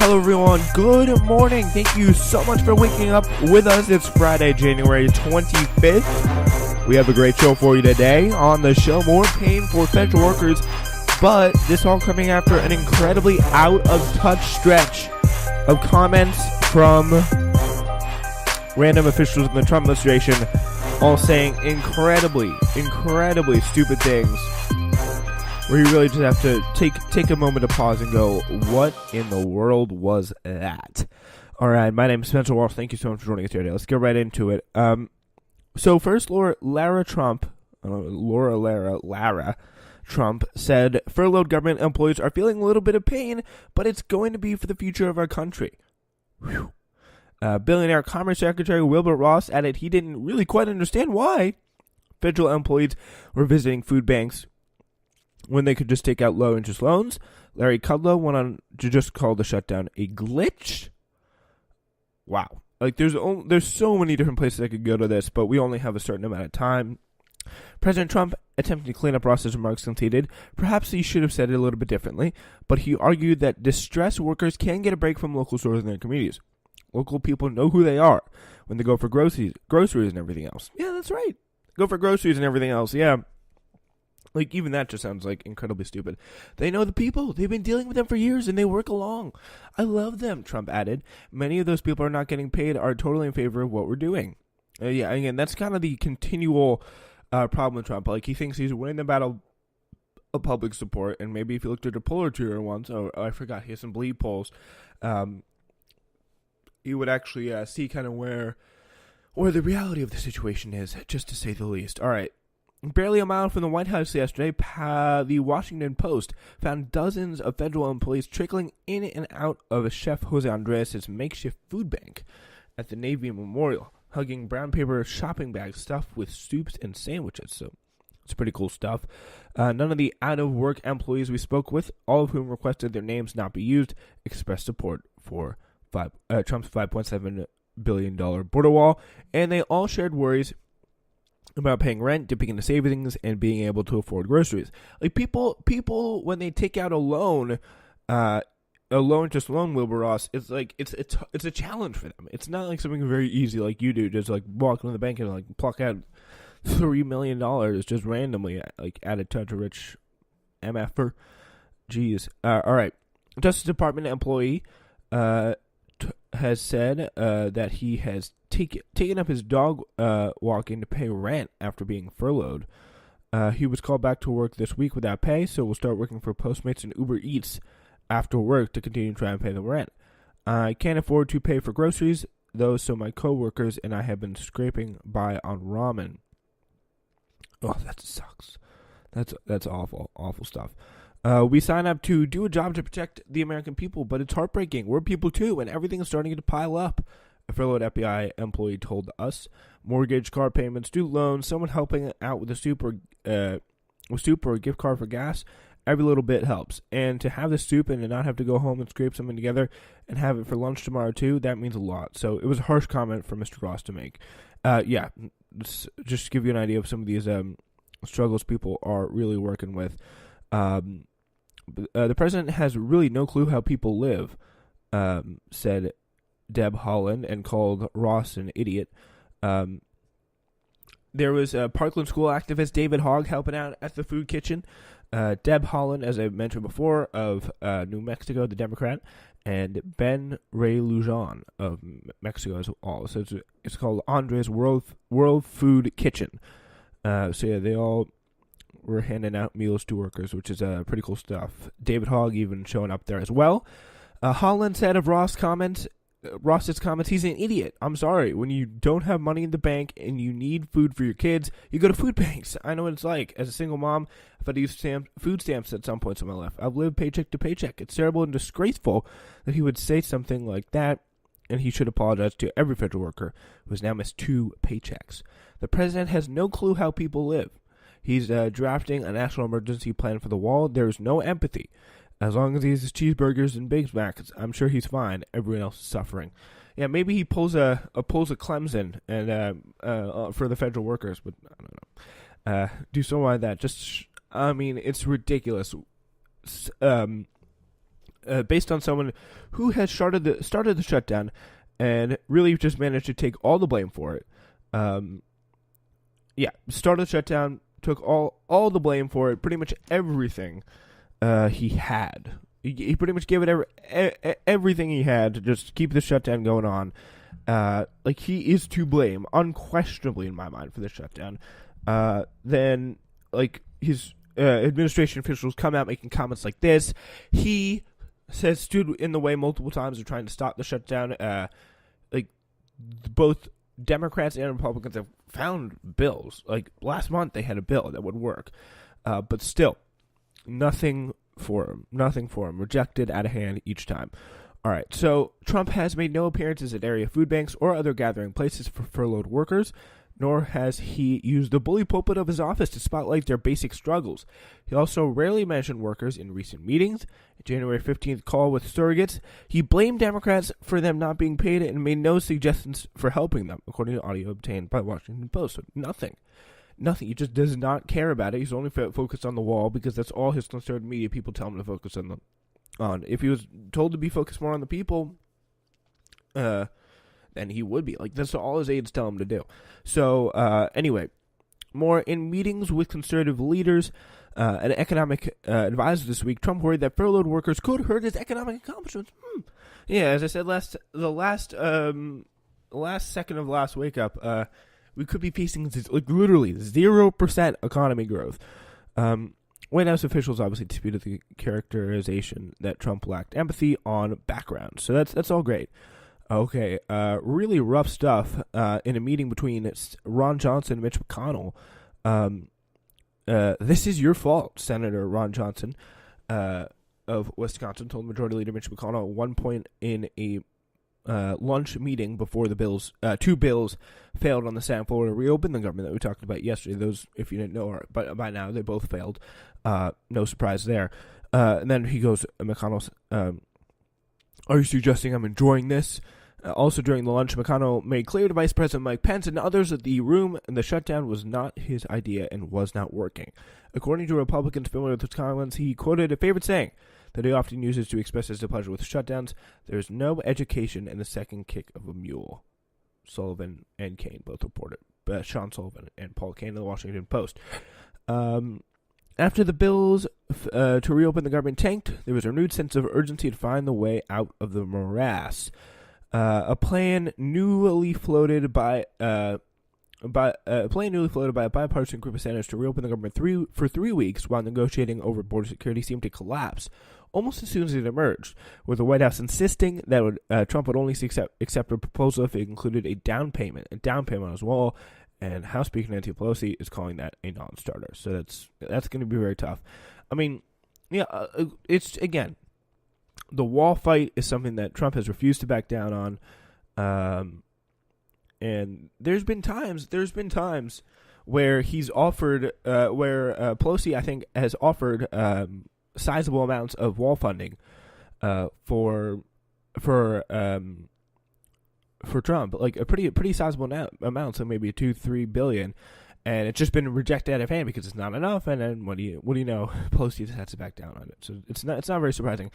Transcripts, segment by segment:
Hello everyone, good morning. Thank you so much for waking up with us. It's Friday, January 25th. We have a great show for you today. On the show, more pain for federal workers, but this all coming after an incredibly out-of-touch stretch of comments from random officials in the Trump administration, all saying incredibly stupid things, where you really just have to take a moment to pause and go, what in the world was that? All right, my name is Spencer Walsh. Thank you so much for joining us here today. Let's get right into it. So first, Lara Trump said furloughed government employees are feeling a little bit of pain, but it's going to be for the future of our country. Whew. Billionaire Commerce Secretary Wilbur Ross added he didn't really quite understand why federal employees were visiting food banks when they could just take out low-interest loans. Larry Kudlow went on to just call the shutdown a glitch. Wow. Like, there's so many different places I could go to this, but we only have a certain amount of time. President Trump attempted to clean up Ross's remarks conceded. Perhaps he should have said it a little bit differently, but he argued that distressed workers can get a break from local stores in their communities. Local people know who they are when they go for groceries and everything else. Yeah, that's right. Go for groceries and everything else, yeah. Like, even that just sounds, like, incredibly stupid. They know the people. They've been dealing with them for years, and they work along. I love them, Trump added. Many of those people are not getting paid, are totally in favor of what we're doing. Yeah, again, that's kind of the continual problem with Trump. Like, he thinks he's winning the battle of public support, and maybe if you looked at a poll or two once, I forgot, he has some bleed polls, you would actually see kind of where the reality of the situation is, just to say the least. All right. Barely a mile from the White House yesterday, the Washington Post found dozens of federal employees trickling in and out of a Chef Jose Andres' makeshift food bank at the Navy Memorial, hugging brown paper shopping bags stuffed with soups and sandwiches. So it's pretty cool stuff. None of the out-of-work employees we spoke with, all of whom requested their names not be used, expressed support for Trump's $5.7 billion border wall, and they all shared worries about paying rent, dipping into savings, and being able to afford groceries. Like, people when they take out a loan, just loan, Wilbur Ross, it's like it's a challenge for them. It's not like something very easy like you do, just like walk into the bank and like pluck out $3 million just randomly, like add a touch of rich MFer. Jeez. All right. Justice Department employee has said that he has taken up his dog walking to pay rent after being furloughed. He was called back to work this week without pay, so we'll start working for Postmates and Uber Eats after work to continue to try and pay the rent. I can't afford to pay for groceries, though, so my coworkers and I have been scraping by on ramen. Oh, that sucks. That's awful stuff. We sign up to do a job to protect the American people, but it's heartbreaking. We're people too, and everything is starting to pile up. A furloughed FBI employee told us. Mortgage, car payments, student loans, someone helping out with a soup or a gift card for gas. Every little bit helps. And to have the soup and to not have to go home and scrape something together and have it for lunch tomorrow too, that means a lot. So it was a harsh comment for Mr. Ross to make. Yeah, just to give you an idea of some of these struggles people are really working with. The president has really no clue how people live, said Deb Haaland, and called Ross an idiot. There was a Parkland school activist, David Hogg, helping out at the food kitchen. Deb Haaland, as I mentioned before, of New Mexico, the Democrat, and Ben Ray Lujan of Mexico as well. So it's called Andres World Food Kitchen. So yeah, they all were handing out meals to workers, which is pretty cool stuff. David Hogg even showing up there as well. Haaland said of Ross's comments, he's an idiot. I'm sorry. When you don't have money in the bank and you need food for your kids, you go to food banks. I know what it's like. As a single mom, I've had to use food stamps at some points in my life. I've lived paycheck to paycheck. It's terrible and disgraceful that he would say something like that, and he should apologize to every federal worker who has now missed 2 paychecks. The president has no clue how people live. He's drafting a national emergency plan for the wall. There's no empathy. As long as he has his cheeseburgers and Big Macs, I'm sure he's fine. Everyone else is suffering. Yeah, maybe he pulls a Clemson and for the federal workers, but I don't know. Do something like that. I mean, it's ridiculous. based on someone who has started the shutdown and really just managed to take all the blame for it. Started the shutdown, took all the blame for it, pretty much everything he had. He pretty much gave it everything he had to just keep the shutdown going on. He is to blame, unquestionably in my mind, for the shutdown. Then, his administration officials come out making comments like this. He says stood in the way multiple times of trying to stop the shutdown. Both Democrats and Republicans have found bills. Last month they had a bill that would work. But still, nothing for him. Rejected out of hand each time. All right, so Trump has made no appearances at area food banks or other gathering places for furloughed workers, nor has he used the bully pulpit of his office to spotlight their basic struggles. He also rarely mentioned workers in recent meetings. A January 15th call with surrogates, he blamed Democrats for them not being paid and made no suggestions for helping them, according to audio obtained by the Washington Post. So nothing. He just does not care about it. He's only focused on the wall because that's all his conservative media people tell him to focus on. If he was told to be focused more on the people, then he would be. That's all his aides tell him to do. So, anyway, more in meetings with conservative leaders and economic advisors this week, Trump worried that furloughed workers could hurt his economic accomplishments. Yeah, as I said the last second of last wake up, we could be facing literally 0% economy growth. White House officials obviously disputed the characterization that Trump lacked empathy on background. So that's all great. Okay, really rough stuff in a meeting between Ron Johnson and Mitch McConnell. This is your fault, Senator Ron Johnson of Wisconsin told Majority Leader Mitch McConnell at one point in a lunch meeting before the two bills failed on the Senate floor to reopen the government that we talked about yesterday. Those, if you didn't know, but by now they both failed. No surprise there. And then he goes, McConnell's, are you suggesting I'm enjoying this? Also during the lunch, McConnell made clear to Vice President Mike Pence and others that the shutdown was not his idea and was not working. According to Republicans familiar with Wisconsin, he quoted a favorite saying that he often uses to express his displeasure with shutdowns: "There's no education in the second kick of a mule." Sullivan and Kane both reported. Sean Sullivan and Paul Kane of the Washington Post. After the bills to reopen the government tanked, there was a renewed sense of urgency to find the way out of the morass. A plan newly floated by a bipartisan group of senators to reopen the government for 3 weeks while negotiating over border security seemed to collapse almost as soon as it emerged, with the White House insisting that Trump would only accept a proposal if it included a down payment on his wall, and House Speaker Nancy Pelosi is calling that a non-starter. So that's going to be very tough. I mean, it's, again, the wall fight is something that Trump has refused to back down on. And there's been times where he's offered, where Pelosi, I think, has offered sizable amounts of wall funding for Trump, like a pretty sizable amount, so maybe $2-3 billion. And it's just been rejected out of hand because it's not enough. And then what do you know? Pelosi just has to back down on it. So it's not very surprising.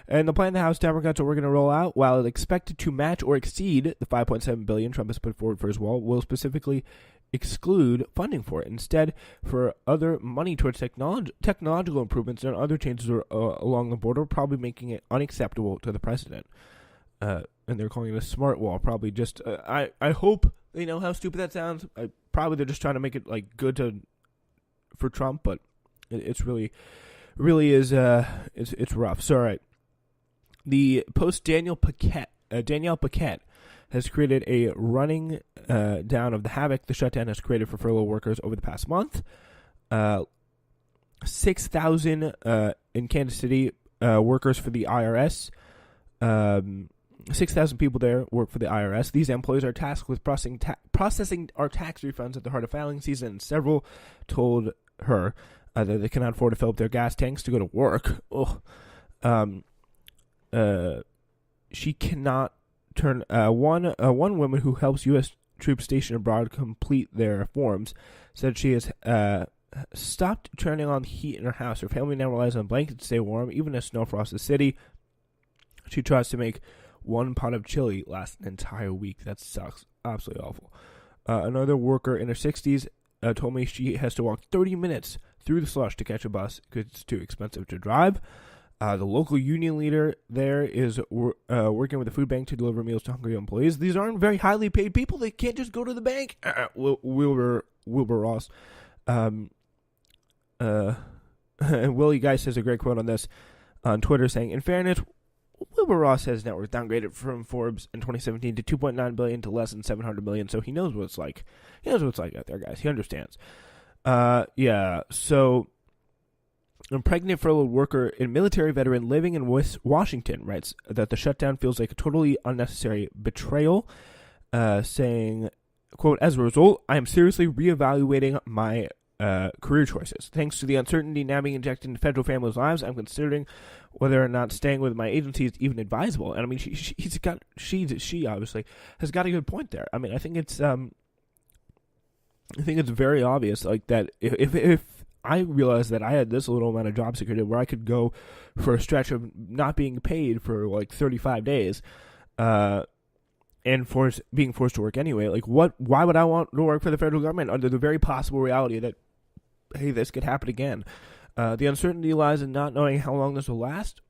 And the plan the House Democrats are going to roll out, while expected to match or exceed the $5.7 billion Trump has put forward for his wall, will specifically exclude funding for it. Instead, for other money towards technological improvements and other changes along the border, probably making it unacceptable to the president. And they're calling it a smart wall. Probably just I hope they know how stupid that sounds. Probably they're just trying to make it like good for Trump, but it's really is it's rough. So all right, the Post Danielle Paquette has created a running down of the havoc the shutdown has created for furlough workers over the past month. 6,000 in Kansas City workers for the IRS. 6,000 people there work for the IRS. These employees are tasked with processing our tax refunds at the heart of filing season, and several told her that they cannot afford to fill up their gas tanks to go to work. She cannot turn one woman who helps U.S. troops stationed abroad complete their forms said she has stopped turning on the heat in her house. Her family now relies on blankets to stay warm, even as snow frosts the city. She tries to make one pot of chili last an entire week. That sucks. Absolutely awful. Another worker in her 60s told me she has to walk 30 minutes through the slush to catch a bus because it's too expensive to drive. The local union leader there is working with the food bank to deliver meals to hungry employees. These aren't very highly paid people. They can't just go to the bank. Wilbur Ross. And Willie Geist has a great quote on this on Twitter saying, in fairness, Wilbur Ross has his net worth downgraded from Forbes in 2017 to $2.9 billion to less than $700 million, so he knows what it's like. He knows what it's like out there, guys. He understands. So a pregnant furloughed worker and military veteran living in West Washington writes that the shutdown feels like a totally unnecessary betrayal, saying, quote, as a result, I am seriously reevaluating my career choices. Thanks to the uncertainty now being injected into federal families' lives, I'm considering whether or not staying with my agency is even advisable. And I mean, she obviously has got a good point there. I mean, I think it's very obvious, like that if I realized that I had this little amount of job security where I could go for a stretch of not being paid for like 35 days, and being forced to work anyway, like why would I want to work for the federal government under the very possible reality that, hey, this could happen again? The uncertainty lies in not knowing how long this will last,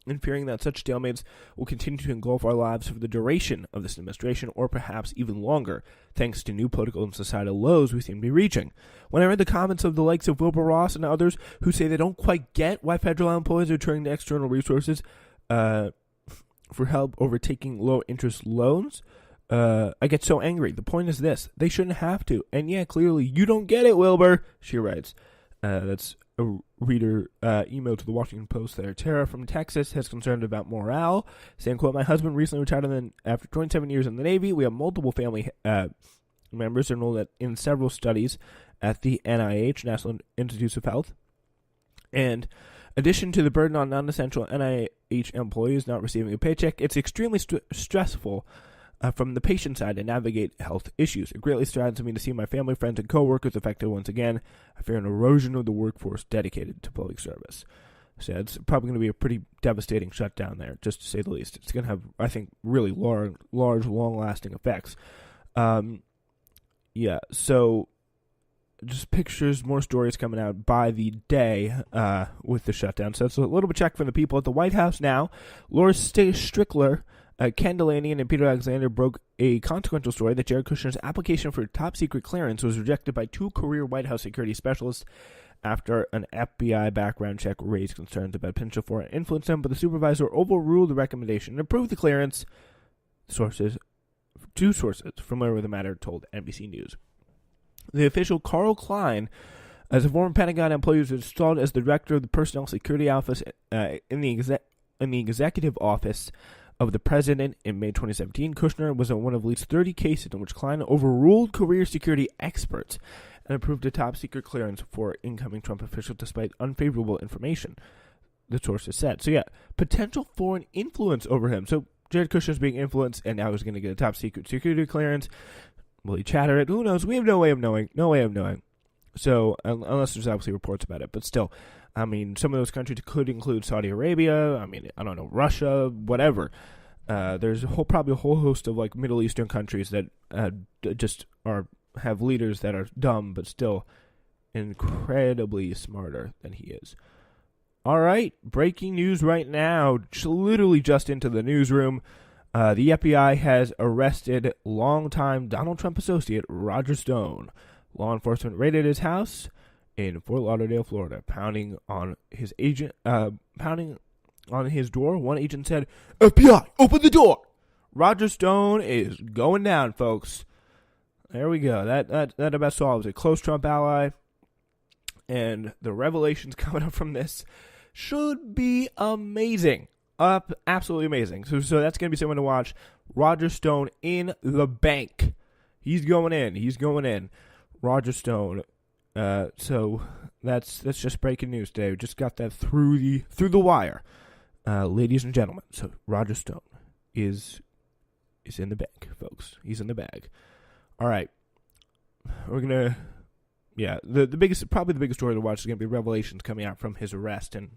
and fearing that such stalemates will continue to engulf our lives for the duration of this administration, or perhaps even longer, thanks to new political and societal lows we seem to be reaching. When I read the comments of the likes of Wilbur Ross and others who say they don't quite get why federal employees are turning to external resources for help over taking low-interest loans, I get so angry. The point is this: they shouldn't have to. And yeah, clearly, you don't get it, Wilbur, she writes. That's a reader email to the Washington Post there. Tara from Texas has concerned about morale, saying, quote, my husband recently retired after 27 years in the Navy. We have multiple family members enrolled in several studies at the NIH, National Institutes of Health. And addition to the burden on non-essential NIH employees not receiving a paycheck, it's extremely stressful from the patient side to navigate health issues. It greatly saddens me to see my family, friends, and coworkers affected once again. I fear an erosion of the workforce dedicated to public service. So it's probably going to be a pretty devastating shutdown there, just to say the least. It's going to have, I think, really large, long-lasting effects. So just pictures, more stories coming out by the day with the shutdown. So it's a little bit check from the people at the White House now. Laura Strickler, Ken Delaney, and Peter Alexander broke a consequential story that Jared Kushner's application for top-secret clearance was rejected by two career White House security specialists after an FBI background check raised concerns about potential foreign influence, but the supervisor overruled the recommendation and approved the clearance. Two sources familiar with the matter told NBC News. The official Carl Klein, as a former Pentagon employee, was installed as the director of the Personnel Security Office in the Executive Office of the President in May 2017. Kushner was in one of at least 30 cases in which Klein overruled career security experts and approved a top-secret clearance for incoming Trump officials despite unfavorable information, the sources said. So yeah, potential foreign influence over him. So Jared Kushner's being influenced, and now he's going to get a top-secret security clearance. Will he chatter it? Who knows? We have no way of knowing. So, unless there's obviously reports about it. But still, I mean, some of those countries could include Saudi Arabia, I mean, I don't know, Russia, whatever. There's probably a whole host of, like, Middle Eastern countries that just have leaders that are dumb, but still incredibly smarter than he is. All right, breaking news right now, literally just into the newsroom. The FBI has arrested longtime Donald Trump associate Roger Stone. Law enforcement raided his house in Fort Lauderdale, Florida, pounding on his door. One agent said, "FBI, open the door!" Roger Stone is going down, folks. There we go. That about solves it. Close Trump ally, and the revelations coming up from this should be amazing. Absolutely amazing. So that's going to be someone to watch. Roger Stone in the bank. He's going in. Roger Stone. So that's just breaking news today. We just got that through the wire, ladies and gentlemen. So Roger Stone is in the bank, folks. He's in the bag. All right, we're gonna. Yeah, the biggest story to watch is gonna be revelations coming out from his arrest and